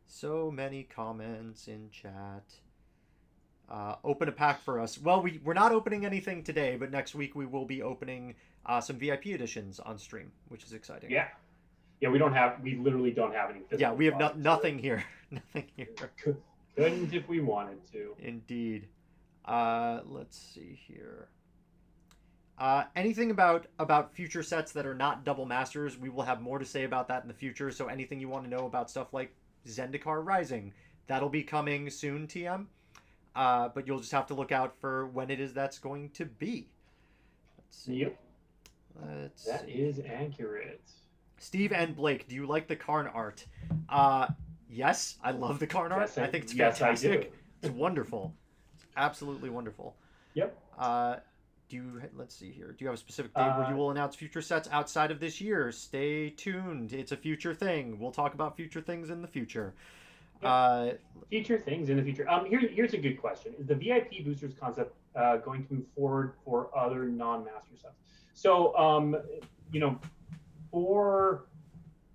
So many comments in chat. Open a pack for us. Well, we're not opening anything today, but next week we will be opening some VIP editions on stream, which is exciting. Yeah, we literally don't have any physical. Yeah, we have nothing here. Nothing here. Couldn't if we wanted to. Indeed. Let's see here. Anything about future sets that are not double masters, we will have more to say about that in the future. So anything you want to know about stuff like Zendikar Rising, that'll be coming soon, TM. But you'll just have to look out for when it is that's going to be. Let's see. Yep. That is accurate. Steve and Blake, do you like the Karn art? Yes, I love the Karn art. I think it's fantastic. Yes, I do. It's wonderful. It's absolutely wonderful. Yep. Let's see here. Do you have a specific date where you will announce future sets outside of this year? Stay tuned. It's a future thing. We'll talk about future things in the future. Future things in the future. Here's a good question. Is the VIP boosters concept going to move forward for other non-master sets? So,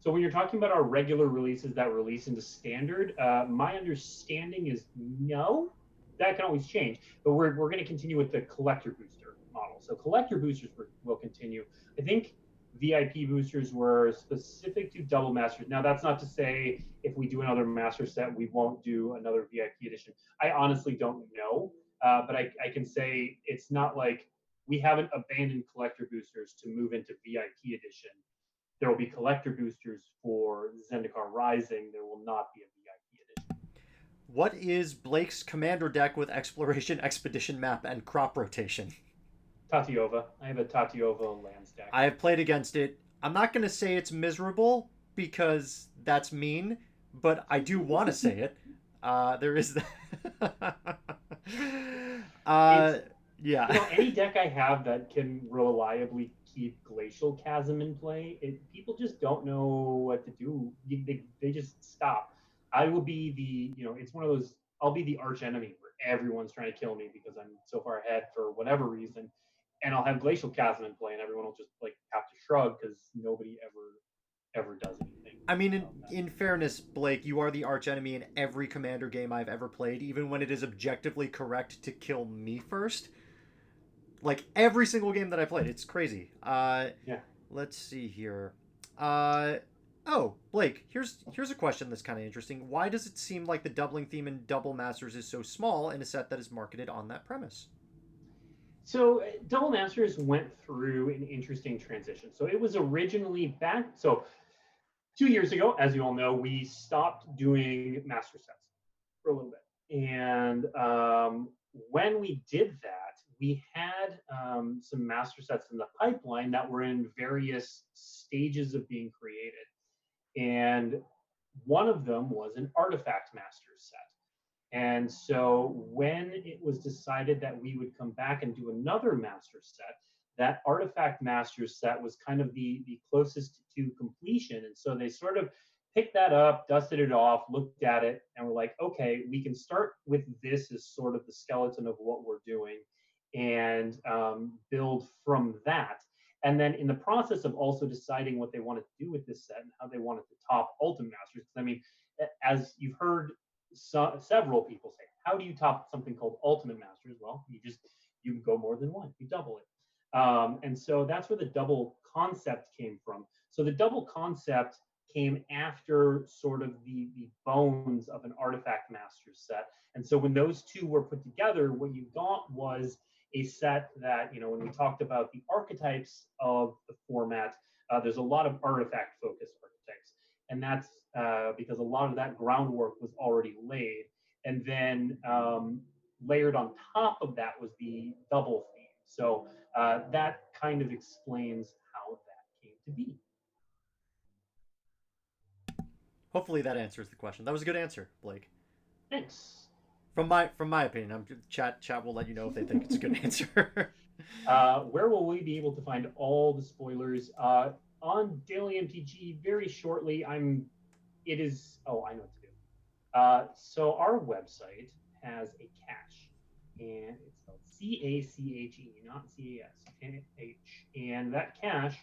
so when you're talking about our regular releases that release into standard, my understanding is no. That can always change, but we're going to continue with the collector booster model. So collector boosters will continue. I think VIP boosters were specific to double masters. Now that's not to say if we do another master set, we won't do another VIP edition. I honestly don't know, but I can say it's not like we haven't abandoned collector boosters to move into VIP edition. There will be collector boosters for Zendikar Rising. There will not be a VIP edition. What is Blake's commander deck with exploration, expedition map, and crop rotation? Tatiova. I have a Tatiova lands deck. I have played against it. I'm not going to say it's miserable because that's mean, but I do want to say it. There is that. Yeah. Any deck I have that can reliably keep Glacial Chasm in play, people just don't know what to do. They just stop. I will be it's one of those, I'll be the arch enemy where everyone's trying to kill me because I'm so far ahead for whatever reason. And I'll have Glacial Chasm in play and everyone will just have to shrug because nobody ever does anything. I mean, in fairness, Blake, you are the arch enemy in every commander game I've ever played, even when it is objectively correct to kill me first. Like every single game that I played, it's crazy. Let's see here. Blake, here's a question that's kind of interesting. Why does it seem like the doubling theme in Double Masters is so small in a set that is marketed on that premise? So Double Masters went through an interesting transition. So it was originally back. So 2 years ago, as you all know, we stopped doing master sets for a little bit. And when we did that, we had some master sets in the pipeline that were in various stages of being created. And one of them was an artifact master set. And so when it was decided that we would come back and do another master set, that artifact master set was kind of the closest to completion. And so they sort of picked that up, dusted it off, looked at it, and were like, okay, we can start with this as sort of the skeleton of what we're doing and build from that. And then in the process of also deciding what they wanted to do with this set and how they wanted to top Ultimate Masters, because I mean, as you've heard several people say, how do you top something called Ultimate Masters? Well, you can go more than one, you double it. And so that's where the double concept came from. So the double concept came after sort of the bones of an artifact masters set. And so when those two were put together, what you got was a set that, when we talked about the archetypes of the format, there's a lot of artifact focused archetypes. And that's because a lot of that groundwork was already laid. And then layered on top of that was the double theme. So that kind of explains how that came to be. Hopefully that answers the question. That was a good answer, Blake. Thanks. From my opinion, chat will let you know if they think it's a good answer. Where will we be able to find all the spoilers? On Daily MTG very shortly. It is. Oh, I know what to do. So our website has a cache, and it's spelled CACHE, not CAS, and that cache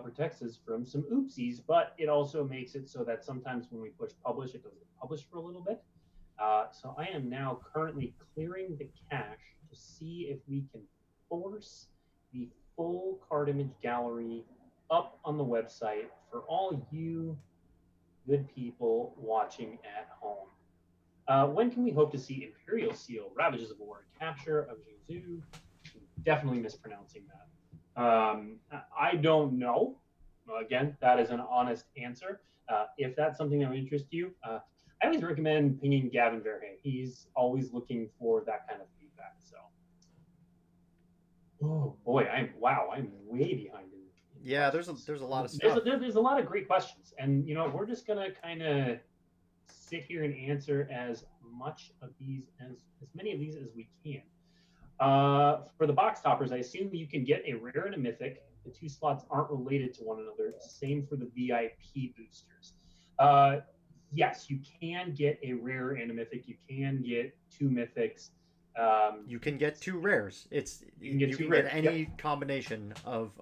protects us from some oopsies, but it also makes it so that sometimes when we push publish, it doesn't get published for a little bit. So I am now currently clearing the cache to see if we can force the full card image gallery up on the website for all you good people watching at home. When can we hope to see Imperial Seal, Ravages of War, Capture of Jiangsu? Definitely mispronouncing that. I don't know. Again, that is an honest answer. If that's something that would interest you, I always recommend pinging Gavin Verhey. He's always looking for that kind of feedback. So, oh boy, I'm way behind in yeah, there's a lot of stuff. There's a lot of great questions, and we're just gonna kind of sit here and answer as many of these as we can. For the box toppers, I assume you can get a rare and a mythic. The two slots aren't related to one another. Same for the VIP boosters. Yes, you can get a rare and a mythic. You can get two mythics. You can get two rares. You can get any combination of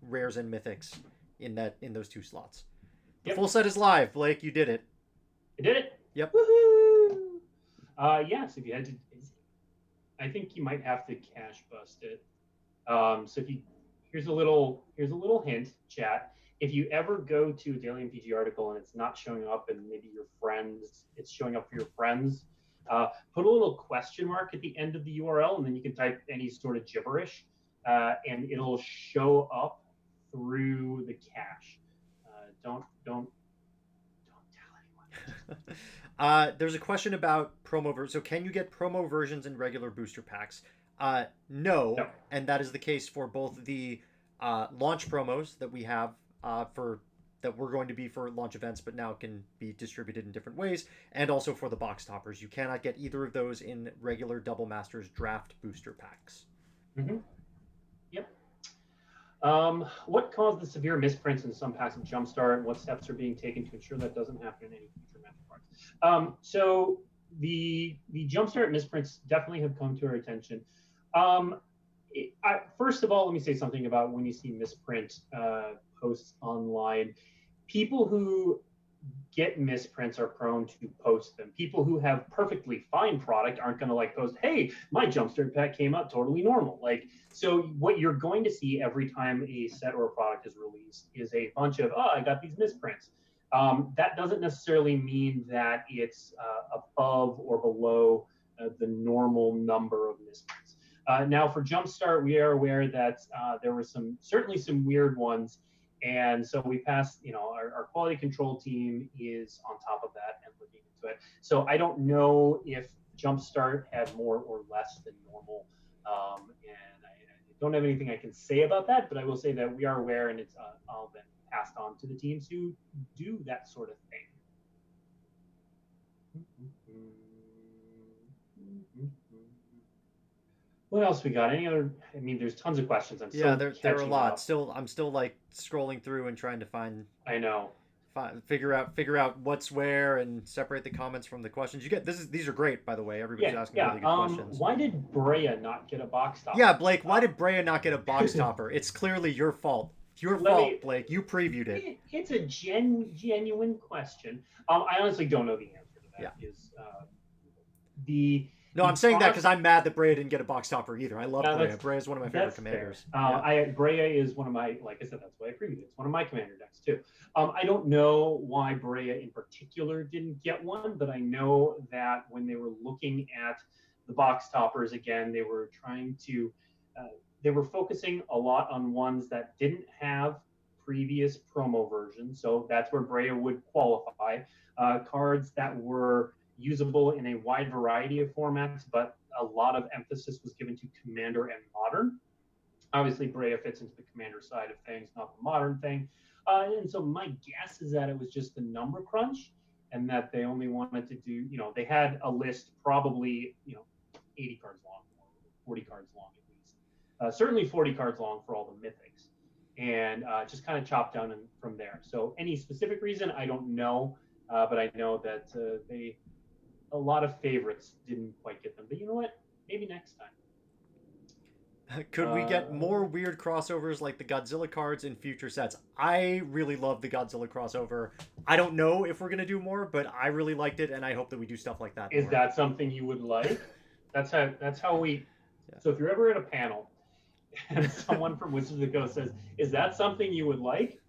rares and mythics in those two slots. The full set is live, Blake. You did it. I did it. Yep. Woohoo! Yes, if you had to, I think you might have to cash bust it. So here's a little hint, chat. If you ever go to a Daily MTG article and it's not showing up, and maybe it's showing up for your friends, put a little question mark at the end of the URL, and then you can type any sort of gibberish, and it'll show up through the cache. Don't tell anyone. There's a question about promo versions. So can you get promo versions in regular booster packs? No, and that is the case for both the launch promos that we have that were going to be for launch events, but now can be distributed in different ways, and also for the box toppers. You cannot get either of those in regular Double Masters draft booster packs. Mm-hmm. Yep. What caused the severe misprints in some packs of Jumpstart, and what steps are being taken to ensure that doesn't happen in any future match cards? So the Jumpstart misprints definitely have come to our attention. First of all, let me say something about when you see misprint posts online. People who get misprints are prone to post them. People who have perfectly fine product aren't going to post, hey, my Jumpstart pack came out totally normal. So what you're going to see every time a set or a product is released is a bunch of, I got these misprints. That doesn't necessarily mean that it's above or below the normal number of misprints. Now for Jumpstart, we are aware that there were certainly some weird ones. And so we passed, our quality control team is on top of that and looking into it. So I don't know if Jumpstart had more or less than normal. And I don't have anything I can say about that, but I will say that we are aware, and it's all been passed on to the teams who do that sort of thing. What else we got? Any other? I mean, there's tons of questions. I'm Yeah, still there are a catching lot. up. Still, I'm still like scrolling through and trying to I know. figure out what's where and separate the comments from the questions. These are great, by the way. Everybody's Yeah, asking yeah. really good questions. Why did Brea not get a box topper? Yeah, Blake, why did Brea not get a box topper? It's clearly your fault. Your fault, Blake. You previewed it. It's a genuine question. I honestly don't know the answer to that. Yeah. Is the No, I'm saying that because I'm mad that Brea didn't get a box topper either. I love Brea. Brea is one of my favorite commanders. Brea is one of my, like I said, that's why I previewed it. It's one of my commander decks too. I don't know why Brea in particular didn't get one, but I know that when they were looking at the box toppers again, they were trying to, they were focusing a lot on ones that didn't have previous promo versions. So that's where Brea would qualify. Cards that were usable in a wide variety of formats, but a lot of emphasis was given to Commander and Modern. Obviously, Brea fits into the Commander side of things, not the Modern thing. And so my guess is that it was just the number crunch, and that they only wanted to do, they had a list probably, 80 cards long, or 40 cards long at least. Certainly 40 cards long for all the mythics, and just kind of chopped down from there. So any specific reason, I don't know, but I know that a lot of favorites didn't quite get them. But you know what? Maybe next time. Could we get more weird crossovers like the Godzilla cards in future sets? I really love the Godzilla crossover. I don't know if we're going to do more, but I really liked it, and I hope that we do stuff like that. Is that something you would like? That's how we... Yeah. So if you're ever at a panel and someone from Wizards of the Coast says, is that something you would like?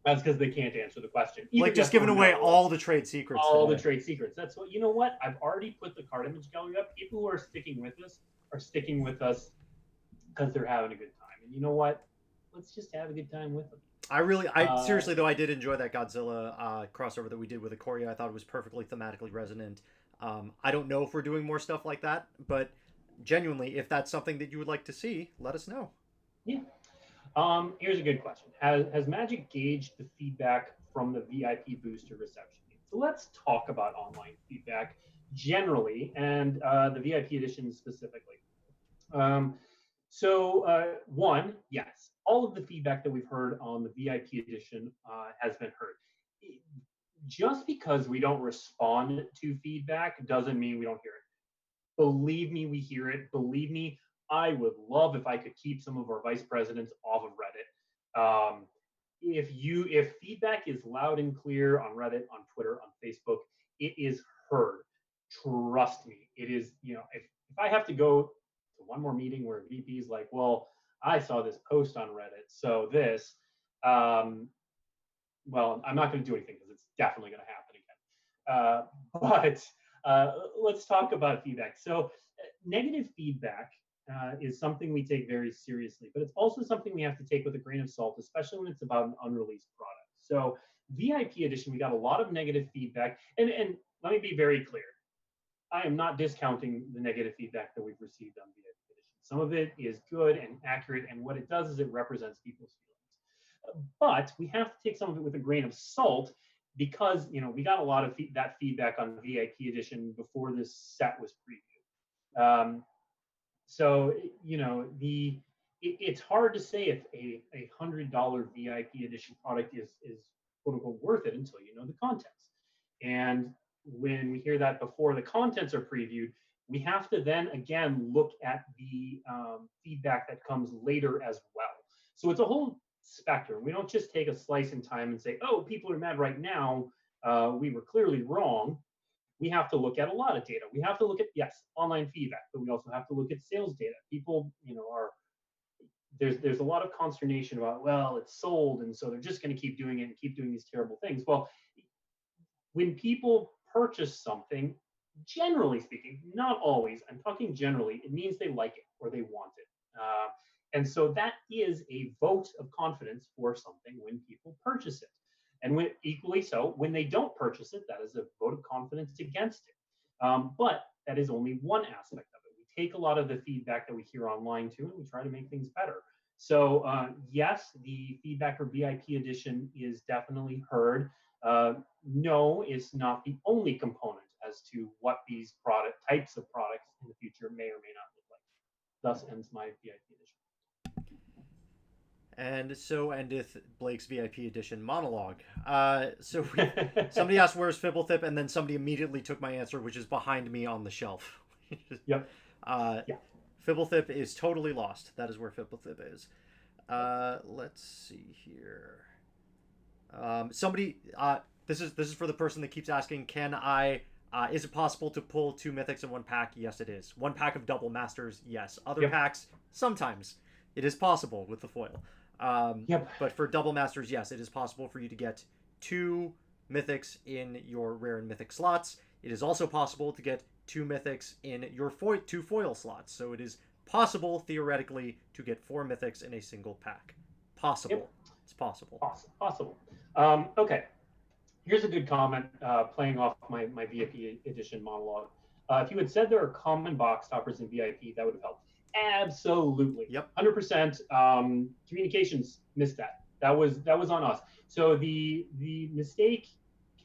That's because they can't answer the question. Like just giving away all the trade secrets. The trade secrets. That's what, you know what? I've already put the card image gallery up. People who are sticking with us are sticking with us because they're having a good time. And you know what? Let's just have a good time with them. Seriously though, I did enjoy that Godzilla crossover that we did with Ikoria. I thought it was perfectly thematically resonant. I don't know if we're doing more stuff like that, but genuinely, if that's something that you would like to see, let us know. Yeah. Here's a good question. Has Magic gauged the feedback from the VIP booster reception? So let's talk about online feedback generally and the VIP edition specifically. One, yes, all of the feedback that we've heard on the VIP edition has been heard. Just because we don't respond to feedback doesn't mean we don't hear it. Believe me, we hear it. Believe me, I would love if I could keep some of our vice presidents off of Reddit. If feedback is loud and clear on Reddit, on Twitter, on Facebook, it is heard. Trust me, it is. If I have to go to one more meeting where VP is like, well, I saw this post on Reddit, so this, well, I'm not going to do anything because it's definitely going to happen again. But let's talk about feedback. So negative feedback is something we take very seriously, but it's also something we have to take with a grain of salt, especially when it's about an unreleased product. So VIP edition, we got a lot of negative feedback. And let me be very clear. I am not discounting the negative feedback that we've received on VIP edition. Some of it is good and accurate, and what it does is it represents people's feelings. But we have to take some of it with a grain of salt, because we got a lot of that feedback on VIP edition before this set was previewed. So it's hard to say if a $100 VIP edition product is quote unquote worth it until you know the contents. And when we hear that before the contents are previewed, we have to then again look at the feedback that comes later as well. So it's a whole spectrum. We don't just take a slice in time and say, oh, people are mad right now. We were clearly wrong. We have to look at a lot of data. We have to look at, yes, online feedback, but we also have to look at sales data. People, there's a lot of consternation about, well, it's sold, and so they're just going to keep doing it and keep doing these terrible things. Well, when people purchase something, generally speaking, not always, I'm talking generally, it means they like it or they want it. And so that is a vote of confidence for something when people purchase it. And when, equally so, when they don't purchase it, that is a vote of confidence against it. But that is only one aspect of it. We take a lot of the feedback that we hear online too, and we try to make things better. So yes, the feedback for VIP edition is definitely heard. No, it's not the only component as to what these types of products in the future may or may not look like. Thus ends my VIP edition. And so endeth Blake's VIP edition monologue. Somebody asked where's Fibblethip, and then somebody immediately took my answer, which is behind me on the shelf. Yep. Yeah. Fibblethip is totally lost. That is where Fibblethip is. Let's see here. This is for the person that keeps asking, is it possible to pull 2 mythics in one pack? Yes, it is. One pack of double masters, yes. Other packs, sometimes. It is possible with the foil. But for double masters, yes, it is possible for you to get 2 mythics in your rare and mythic slots. It is also possible to get 2 mythics in your 2 foil slots. So it is possible, theoretically, to get 4 mythics in a single pack. Possible. Yep. It's possible. Possible. Okay. Here's a good comment, playing off my VIP edition monologue. If you had said there are common box toppers in VIP, that would have helped. Absolutely. Yep. 100%. Communications missed that. That was on us. So the mistake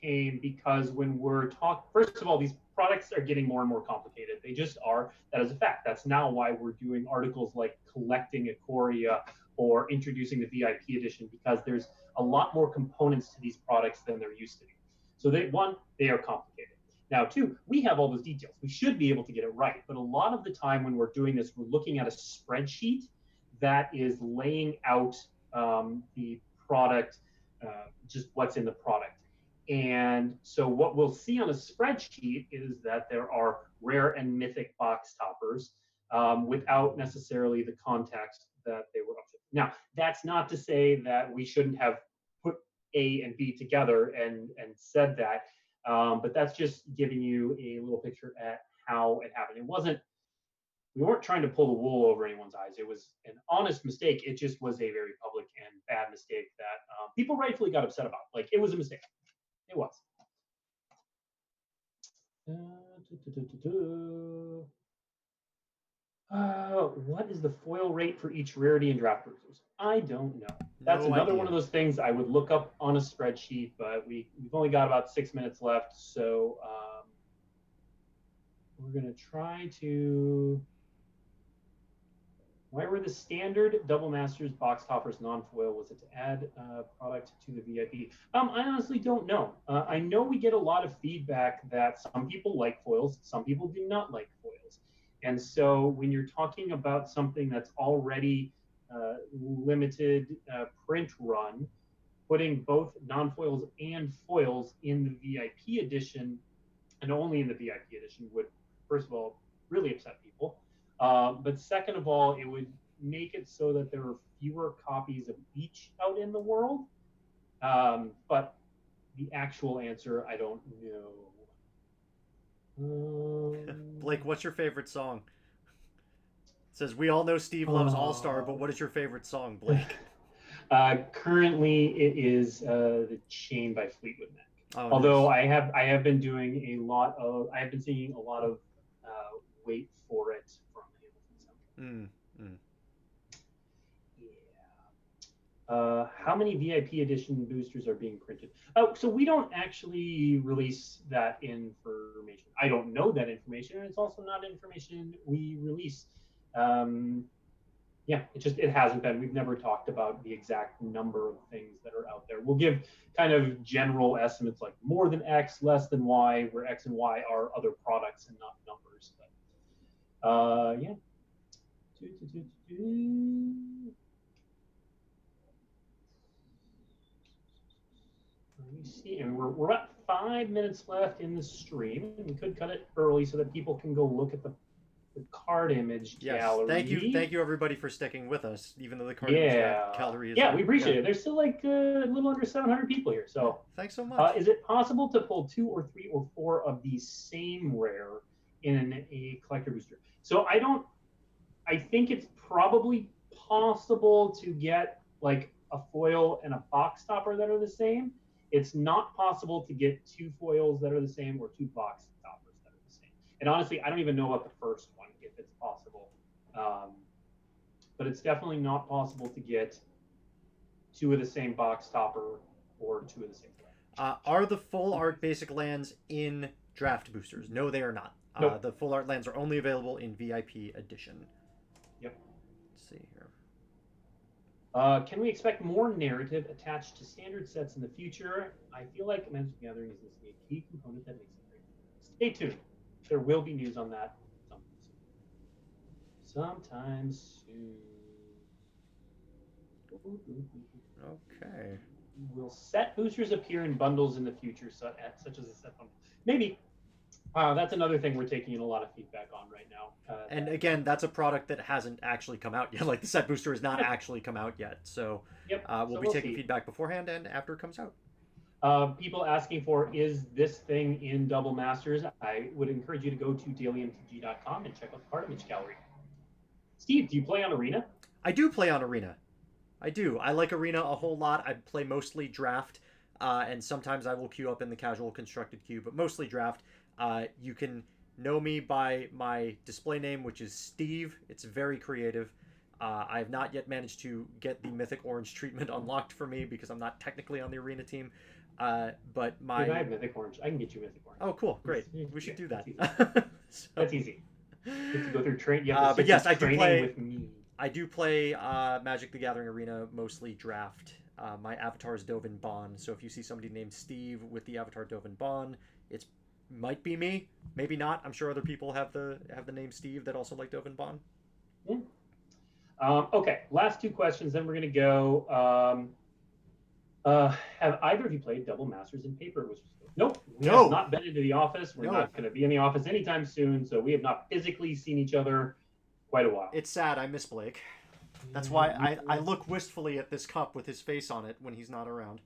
came because when we're first of all, these products are getting more and more complicated. They just are. That is a fact. That's now why we're doing articles like collecting Ikoria or introducing the VIP edition, because there's a lot more components to these products than there used to be. So they are complicated. Now, 2, we have all those details. We should be able to get it right. But a lot of the time when we're doing this, we're looking at a spreadsheet that is laying out the product, just what's in the product. And so what we'll see on a spreadsheet is that there are rare and mythic box toppers without necessarily the context that they were up to. Now, that's not to say that we shouldn't have put A and B together and said that. But that's just giving you a little picture at how it happened. We weren't trying to pull the wool over anyone's eyes. It was an honest mistake. It just was a very public and bad mistake that people rightfully got upset about. Like, it was a mistake. It was. What is the foil rate for each rarity in draft boosters? I don't know. That's another one of those things I would look up on a spreadsheet, but we've only got about 6 minutes left, so we're going to try to. Why were the standard double masters box toppers non-foil? Was it to add product to the VIP? I honestly don't know. I know we get a lot of feedback that some people like foils, some people do not like foils. And so when you're talking about something that's already limited print run, putting both non-foils and foils in the VIP edition, and only in the VIP edition, would, first of all, really upset people. But second of all, it would make it so that there are fewer copies of each out in the world. But the actual answer, I don't know. Blake, what's your favorite song? It says, we all know Steve loves All-Star, but what is your favorite song, Blake? Currently, it is The Chain by Fleetwood Mac. Oh, although nice. I have been doing I have been singing a lot of Wait for It from Hamilton. Yeah. How many VIP edition boosters are being printed? Oh, so we don't actually release that information. I don't know that information, and it's also not information we release. Yeah, it hasn't been. We've never talked about the exact number of things that are out there. We'll give kind of general estimates like more than X, less than Y, where X and Y are other products and not numbers. But yeah. Let me see, and we're about 5 minutes left in the stream. We could cut it early so that people can go look at the card image gallery. Thank you everybody for sticking with us, even though the card image gallery is. Yeah, we appreciate it. There's still like a little under 700 people here, so thanks so much. Is it possible to pull 2 or 3 or 4 of the same rare in a collector booster? So I think it's probably possible to get like a foil and a box topper that are the same. It's not possible to get two foils that are the same or two box toppers that are the same. And honestly, I don't even know about the first one if it's possible. But it's definitely not possible to get two of the same box topper or two of the same foil. Are the full art basic lands in draft boosters? No, they are not. Nope. The full art lands are only available in VIP edition. Yep. Let's see here. Can we expect more narrative attached to standard sets in the future? I feel like Magic the Gathering is a key component that makes it great. Stay tuned. There will be news on that sometime soon. Okay. Will set boosters appear in bundles in the future, such as a set bundle? Maybe. That's another thing we're taking in a lot of feedback on right now. And again, that's a product that hasn't actually come out yet. Like the set booster has not actually come out yet. So we'll be taking feedback beforehand and after it comes out. People asking for, is this thing in Double Masters? I would encourage you to go to dailymtg.com and check out the card image gallery. Steve, do you play on Arena? I do play on Arena. I do. I like Arena a whole lot. I play mostly draft, and sometimes I will queue up in the casual constructed queue, but mostly draft. You can know me by my display name, which is Steve. It's very creative. I have not yet managed to get the Mythic Orange treatment unlocked for me because I'm not technically on the Arena team. But my... Dude, I have Mythic Orange. I can get you Mythic Orange. Oh, cool. Great. We should do that. That's easy. You have to go through training. But yes, I do play with me. I do play Magic the Gathering Arena, mostly draft. My avatar is Dovin Bond, so if you see somebody named Steve with the avatar Dovin Bond, it might be me, maybe not. I'm sure other people have the name Steve that also like Dovin Bond. Okay, last two questions, then we're going to go. Have either of you played Double Masters in paper? Nope. We have not been into the office. We're not going to be in the office anytime soon, so we have not physically seen each other quite a while. It's sad. I miss Blake. That's why I look wistfully at this cup with his face on it when he's not around.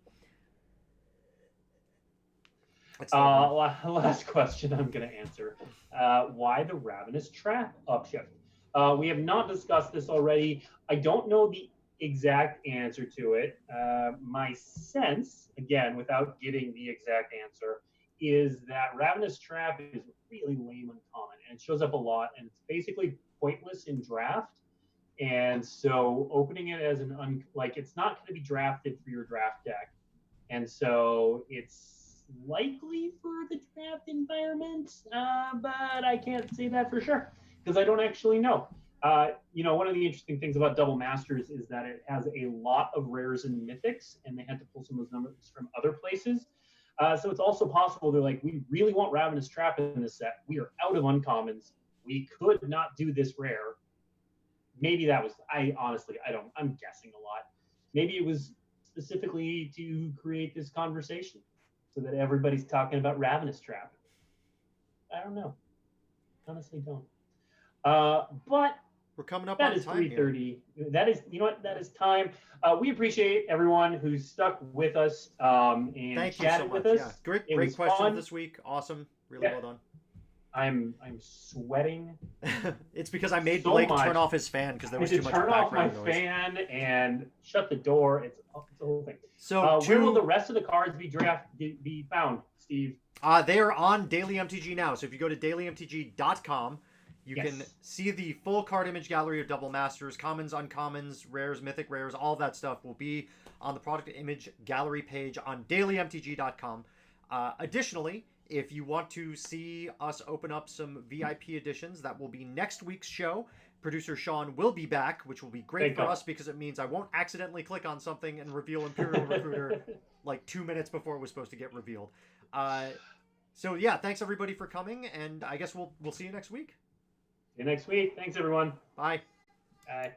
Last question I'm going to answer. Why the Ravenous Trap upshift? We have not discussed this already. I don't know the exact answer to it. My sense, again, without getting the exact answer, is that Ravenous Trap is really lame uncommon, and it shows up a lot, and it's basically pointless in draft. And so opening it as it's not going to be drafted for your draft deck. And so it's likely for the draft environment, but I can't say that for sure because I don't actually know. One of the interesting things about Double Masters is that it has a lot of rares and mythics, and they had to pull some of those numbers from other places. So it's also possible they're like, we really want Ravenous Trap in this set. We are out of uncommons. We could not do this rare. Maybe that was, I'm guessing a lot. Maybe it was specifically to create this conversation so that everybody's talking about Ravenous Trap. I don't know. Honestly, don't. But we're coming up on time. 3:30. That is, that is time. We appreciate everyone who's stuck with us and chatted with us. Yeah. Great question this week. Awesome. Really well done. I'm sweating. It's because I made Blake turn off his fan because there was too much background noise. Turn off my fan and shut the door. It's a whole thing. So where will the rest of the cards be found, Steve? They are on Daily MTG now. So if you go to dailymtg.com, you can see the full card image gallery of Double Masters, commons, uncommons, rares, mythic rares, all of that stuff will be on the product image gallery page on dailymtg.com. Additionally, if you want to see us open up some VIP editions, that will be next week's show. Producer Sean will be back, which will be great for us because it means I won't accidentally click on something and reveal Imperial Recruiter like 2 minutes before it was supposed to get revealed. So yeah, thanks everybody for coming, and I guess we'll see you next week. See you next week. Thanks everyone. Bye. Bye.